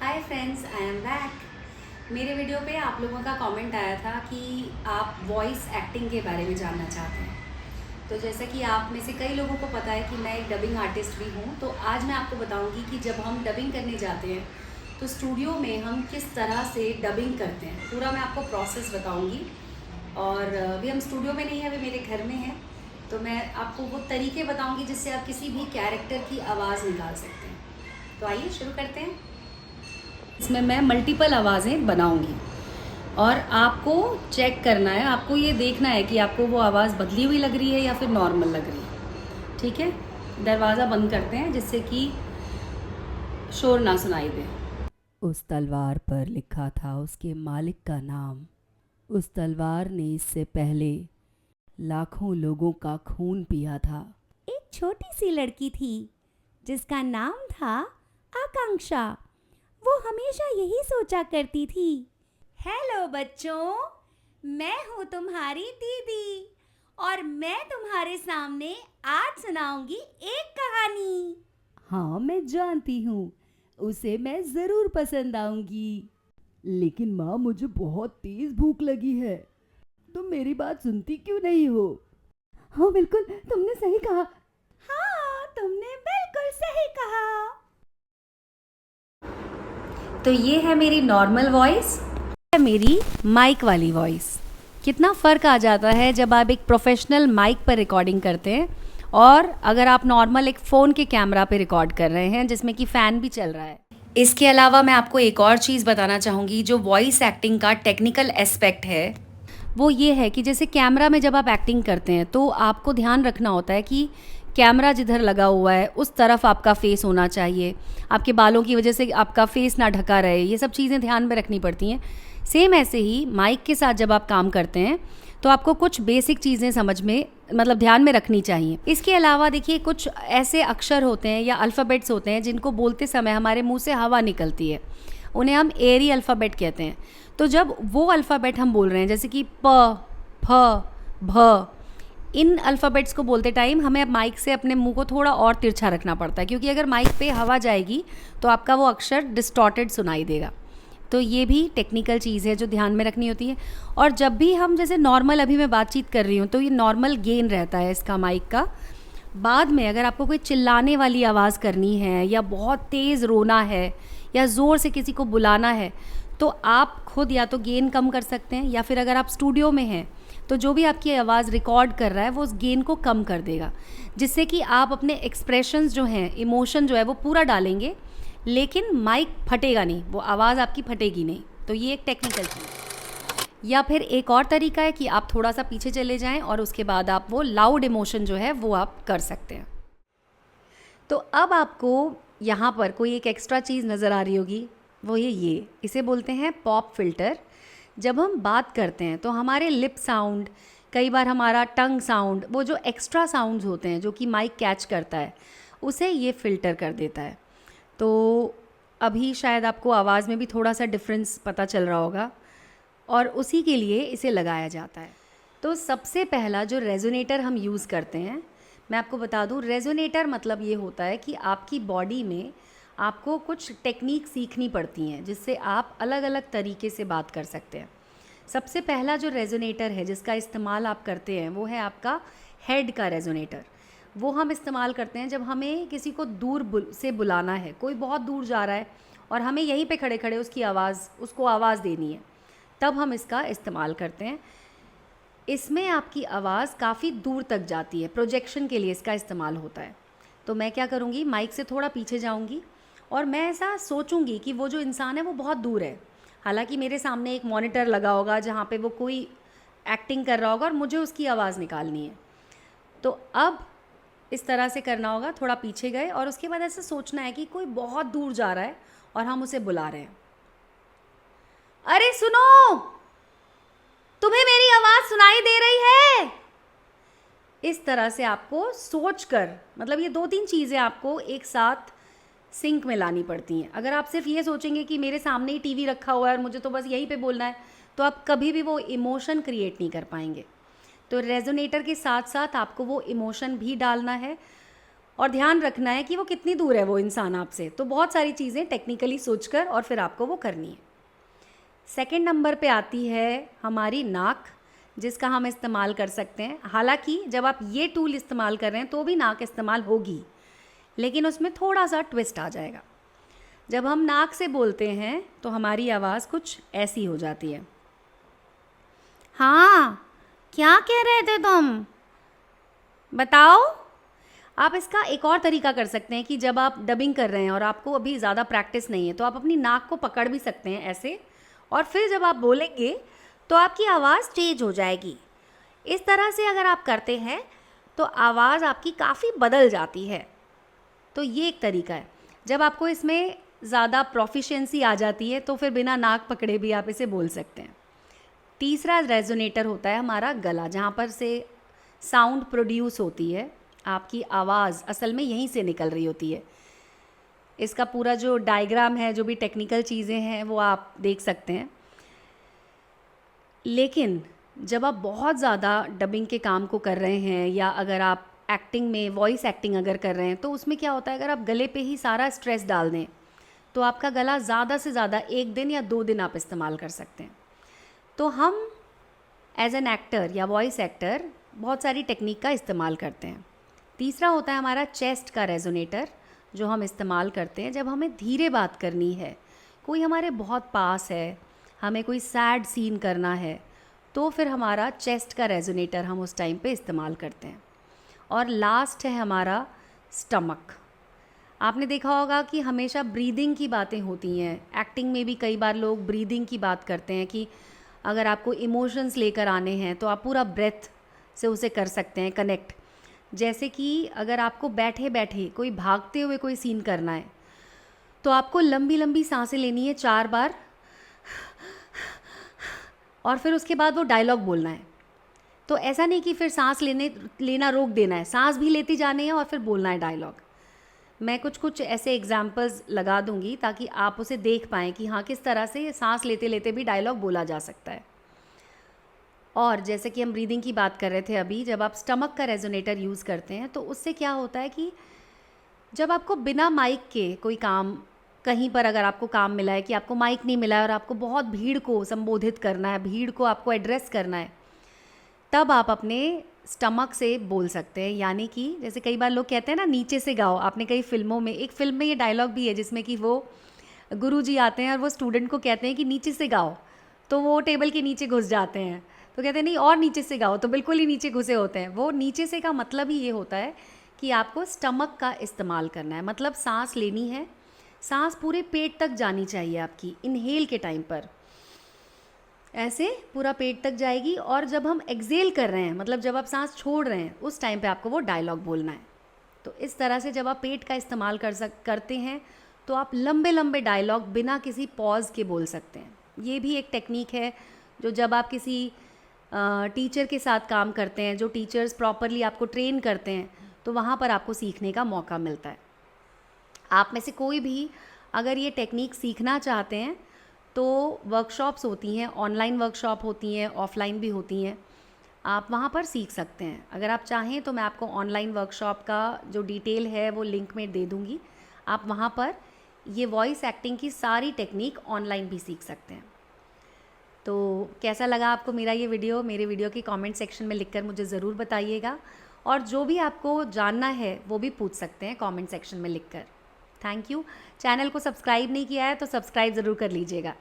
Hi friends, I am back. मेरे video पे आप लोगों का कमेंट आया था कि आप वॉइस एक्टिंग के बारे में जानना चाहते हैं। तो जैसा कि आप में से कई लोगों को पता है कि मैं एक डबिंग आर्टिस्ट भी हूँ, तो आज मैं आपको बताऊँगी कि जब हम डबिंग करने जाते हैं तो स्टूडियो में हम किस तरह से डबिंग करते हैं। पूरा मैं आपको प्रोसेस बताऊँगी। और अभी हम स्टूडियो में नहीं हैं, अभी मेरे घर में हैं। तो मैं आपको वो तरीके बताऊँगी जिससे आप किसी भी कैरेक्टर की आवाज़ निकाल सकते हैं। तो आइए शुरू करते हैं। इसमें मैं मल्टीपल आवाज़ें बनाऊंगी और आपको चेक करना है, आपको ये देखना है कि आपको वो आवाज़ बदली हुई लग रही है या फिर नॉर्मल लग रही है। ठीक है, दरवाज़ा बंद करते हैं जिससे कि शोर ना सुनाई दे। उस तलवार पर लिखा था उसके मालिक का नाम। उस तलवार ने इससे पहले लाखों लोगों का खून पिया था। एक छोटी सी लड़की थी जिसका नाम था आकांक्षा। वो हमेशा यही सोचा करती थी, हेलो बच्चों, मैं हूँ तुम्हारी दीदी और मैं तुम्हारे सामने आज सुनाऊंगी एक कहानी। हाँ, मैं जानती हूँ, उसे मैं ज़रूर पसंद आऊंगी। लेकिन माँ, मुझे बहुत तेज भूख लगी है। तुम मेरी बात सुनती क्यों नहीं हो? हाँ, बिल्कुल तुमने सही कहा। हाँ, तुमने बिल्कुल सही कहा। तो ये है मेरी नॉर्मल वॉइस, है मेरी माइक वाली वॉइस। कितना फ़र्क आ जाता है जब आप एक प्रोफेशनल माइक पर रिकॉर्डिंग करते हैं और अगर आप नॉर्मल एक फ़ोन के कैमरा पे रिकॉर्ड कर रहे हैं जिसमें कि फ़ैन भी चल रहा है। इसके अलावा मैं आपको एक और चीज़ बताना चाहूँगी, जो वॉइस एक्टिंग का टेक्निकल एस्पेक्ट है वो ये है कि जैसे कैमरा में जब आप एक्टिंग करते हैं तो आपको ध्यान रखना होता है कि कैमरा जिधर लगा हुआ है उस तरफ आपका फेस होना चाहिए, आपके बालों की वजह से आपका फेस ना ढका रहे, ये सब चीज़ें ध्यान में रखनी पड़ती हैं। सेम ऐसे ही माइक के साथ जब आप काम करते हैं तो आपको कुछ बेसिक चीज़ें समझ में मतलब ध्यान में रखनी चाहिए। इसके अलावा देखिए, कुछ ऐसे अक्षर होते हैं या अल्फ़ाबेट्स होते हैं जिनको बोलते समय हमारे मुंह से हवा निकलती है, उन्हें हम एयरी अल्फ़ाबेट कहते हैं। तो जब वो अल्फ़ाबेट हम बोल रहे हैं जैसे कि प, फ, भ, इन अल्फ़ाबेट्स को बोलते टाइम हमें माइक से अपने मुंह को थोड़ा और तिरछा रखना पड़ता है, क्योंकि अगर माइक पे हवा जाएगी तो आपका वो अक्षर डिस्टॉर्टेड सुनाई देगा। तो ये भी टेक्निकल चीज़ है जो ध्यान में रखनी होती है। और जब भी हम जैसे नॉर्मल अभी मैं बातचीत कर रही हूँ तो ये नॉर्मल गेन रहता है इसका माइक का। बाद में अगर आपको कोई चिल्लाने वाली आवाज़ करनी है या बहुत तेज़ रोना है या ज़ोर से किसी को बुलाना है तो आप खुद या तो गेन कम कर सकते हैं, या फिर अगर आप स्टूडियो में हैं तो जो भी आपकी आवाज़ रिकॉर्ड कर रहा है वो उस गेन को कम कर देगा, जिससे कि आप अपने एक्सप्रेशंस जो हैं, इमोशन जो है वो पूरा डालेंगे, लेकिन माइक फटेगा नहीं, वो आवाज़ आपकी फटेगी नहीं। तो ये एक टेक्निकल चीज़ है। या फिर एक और तरीका है कि आप थोड़ा सा पीछे चले जाएं और उसके बाद आप वो लाउड इमोशन जो है वो आप कर सकते हैं। तो अब आपको यहाँ पर कोई एक एक्स्ट्रा चीज़ नज़र आ रही होगी, वो ये इसे बोलते हैं पॉप फिल्टर। जब हम बात करते हैं तो हमारे लिप साउंड, कई बार हमारा टंग साउंड, वो जो एक्स्ट्रा साउंड्स होते हैं जो कि माइक कैच करता है, उसे ये फ़िल्टर कर देता है। तो अभी शायद आपको आवाज़ में भी थोड़ा सा डिफरेंस पता चल रहा होगा और उसी के लिए इसे लगाया जाता है। तो सबसे पहला जो रेजोनेटर हम यूज़ करते हैं, मैं आपको बता दूं, रेजोनेटर मतलब ये होता है कि आपकी बॉडी में आपको कुछ टेक्निक सीखनी पड़ती हैं जिससे आप अलग अलग तरीके से बात कर सकते हैं। सबसे पहला जो रेजोनेटर है जिसका इस्तेमाल आप करते हैं वो है आपका हेड का रेजोनेटर। वो हम इस्तेमाल करते हैं जब हमें किसी को दूर से बुलाना है, कोई बहुत दूर जा रहा है और हमें यहीं पे खड़े खड़े उसको आवाज़ देनी है, तब हम इसका इस्तेमाल करते हैं। इसमें आपकी आवाज़ काफ़ी दूर तक जाती है, प्रोजेक्शन के लिए इसका इस्तेमाल होता है। तो मैं क्या करूँगी, माइक से थोड़ा पीछे जाऊँगी और मैं ऐसा सोचूंगी कि वो जो इंसान है वो बहुत दूर है, हालांकि मेरे सामने एक मॉनिटर लगा होगा जहाँ पे वो कोई एक्टिंग कर रहा होगा और मुझे उसकी आवाज़ निकालनी है। तो अब इस तरह से करना होगा, थोड़ा पीछे गए और उसके बाद ऐसा सोचना है कि कोई बहुत दूर जा रहा है और हम उसे बुला रहे हैं, अरे सुनो, तुम्हें मेरी आवाज़ सुनाई दे रही है। इस तरह से आपको सोचकर, मतलब ये दो तीन चीज़ें आपको एक साथ सिंक में लानी पड़ती हैं। अगर आप सिर्फ ये सोचेंगे कि मेरे सामने ही टीवी रखा हुआ है और मुझे तो बस यहीं पे बोलना है, तो आप कभी भी वो इमोशन क्रिएट नहीं कर पाएंगे। तो रेजोनेटर के साथ साथ आपको वो इमोशन भी डालना है और ध्यान रखना है कि वो कितनी दूर है वो इंसान आपसे। तो बहुत सारी चीज़ें टेक्निकली सोचकर और फिर आपको वो करनी है। सेकंड नंबर पे आती है हमारी नाक, जिसका हम इस्तेमाल कर सकते हैं। हालांकि जब आप ये टूल इस्तेमाल कर रहे हैं तो भी नाक इस्तेमाल होगी, लेकिन उसमें थोड़ा सा ट्विस्ट आ जाएगा। जब हम नाक से बोलते हैं तो हमारी आवाज़ कुछ ऐसी हो जाती है। हाँ, क्या कह रहे थे तुम, बताओ। आप इसका एक और तरीका कर सकते हैं कि जब आप डबिंग कर रहे हैं और आपको अभी ज़्यादा प्रैक्टिस नहीं है तो आप अपनी नाक को पकड़ भी सकते हैं ऐसे, और फिर जब आप बोलेंगे तो आपकी आवाज़ तेज हो जाएगी। इस तरह से अगर आप करते हैं तो आवाज़ आपकी काफ़ी बदल जाती है। तो ये एक तरीका है। जब आपको इसमें ज़्यादा प्रोफिशिएंसी आ जाती है तो फिर बिना नाक पकड़े भी आप इसे बोल सकते हैं। तीसरा रेजोनेटर होता है हमारा गला, जहाँ पर से साउंड प्रोड्यूस होती है। आपकी आवाज़ असल में यहीं से निकल रही होती है। इसका पूरा जो डायग्राम है, जो भी टेक्निकल चीज़ें हैं वो आप देख सकते हैं। लेकिन जब आप बहुत ज़्यादा डबिंग के काम को कर रहे हैं या अगर आप एक्टिंग में वॉइस एक्टिंग अगर कर रहे हैं तो उसमें क्या होता है, अगर आप गले पे ही सारा स्ट्रेस डाल दें तो आपका गला ज़्यादा से ज़्यादा 1 दिन या 2 दिन आप इस्तेमाल कर सकते हैं। तो हम एज एन एक्टर या वॉइस एक्टर बहुत सारी टेक्निक का इस्तेमाल करते हैं। तीसरा होता है हमारा चेस्ट का रेजोनेटर, जो हम इस्तेमाल करते हैं जब हमें धीरे बात करनी है, कोई हमारे बहुत पास है, हमें कोई सैड सीन करना है, तो फिर हमारा चेस्ट का रेजोनेटर हम उस टाइम पे इस्तेमाल करते हैं। और लास्ट है हमारा स्टमक। आपने देखा होगा कि हमेशा ब्रीदिंग की बातें होती हैं। एक्टिंग में भी कई बार लोग ब्रीदिंग की बात करते हैं कि अगर आपको इमोशंस लेकर आने हैं तो आप पूरा ब्रेथ से उसे कर सकते हैं कनेक्ट। जैसे कि अगर आपको बैठे बैठे कोई भागते हुए कोई सीन करना है तो आपको लंबी लंबी सांसें लेनी है 4 बार, और फिर उसके बाद वो डायलॉग बोलना है। तो ऐसा नहीं कि फिर सांस लेना रोक देना है, सांस भी लेती जानी है और फिर बोलना है डायलॉग। मैं कुछ ऐसे एग्जाम्पल्स लगा दूंगी ताकि आप उसे देख पाएँ कि हाँ किस तरह से सांस लेते लेते भी डायलॉग बोला जा सकता है। और जैसे कि हम ब्रीदिंग की बात कर रहे थे अभी, जब आप स्टमक का रेजोनेटर यूज़ करते हैं तो उससे क्या होता है कि जब आपको बिना माइक के कोई काम, कहीं पर अगर आपको काम मिला है कि आपको माइक नहीं मिला है और आपको बहुत भीड़ को संबोधित करना है, भीड़ को आपको एड्रेस करना है, तब आप अपने स्टमक से बोल सकते हैं। यानी कि जैसे कई बार लोग कहते हैं ना नीचे से गाओ। आपने कई फिल्मों में, एक फिल्म में ये डायलॉग भी है जिसमें कि वो गुरुजी आते हैं और वो स्टूडेंट को कहते हैं कि नीचे से गाओ, तो वो टेबल के नीचे घुस जाते हैं, तो कहते हैं नहीं और नीचे से गाओ, तो बिल्कुल ही नीचे घुसे होते हैं। वो नीचे से का मतलब ही ये होता है कि आपको स्टमक का इस्तेमाल करना है, मतलब सांस लेनी है, सांस पूरे पेट तक जानी चाहिए आपकी। इनहेल के टाइम पर ऐसे पूरा पेट तक जाएगी, और जब हम एक्सेल कर रहे हैं, मतलब जब आप सांस छोड़ रहे हैं, उस टाइम पे आपको वो डायलॉग बोलना है। तो इस तरह से जब आप पेट का इस्तेमाल करते हैं तो आप लंबे लंबे डायलॉग बिना किसी पॉज के बोल सकते हैं। ये भी एक टेक्निक है जो जब आप किसी टीचर के साथ काम करते हैं, जो टीचर्स प्रॉपरली आपको ट्रेन करते हैं, तो वहाँ पर आपको सीखने का मौका मिलता है। आप में से कोई भी अगर ये टेक्निक सीखना चाहते हैं तो वर्कशॉप्स होती हैं, ऑनलाइन वर्कशॉप होती हैं, ऑफलाइन भी होती हैं, आप वहाँ पर सीख सकते हैं। अगर आप चाहें तो मैं आपको ऑनलाइन वर्कशॉप का जो डिटेल है वो लिंक में दे दूँगी। आप वहाँ पर ये वॉइस एक्टिंग की सारी टेक्निक ऑनलाइन भी सीख सकते हैं। तो कैसा लगा आपको मेरा ये वीडियो? मेरे वीडियो के कमेंट सेक्शन में लिखकर मुझे ज़रूर बताइएगा, और जो भी आपको जानना है वो भी पूछ सकते हैं कमेंट सेक्शन में लिखकर। Thank you. चैनल को सब्सक्राइब नहीं किया है तो सब्सक्राइब ज़रूर कर लीजिएगा।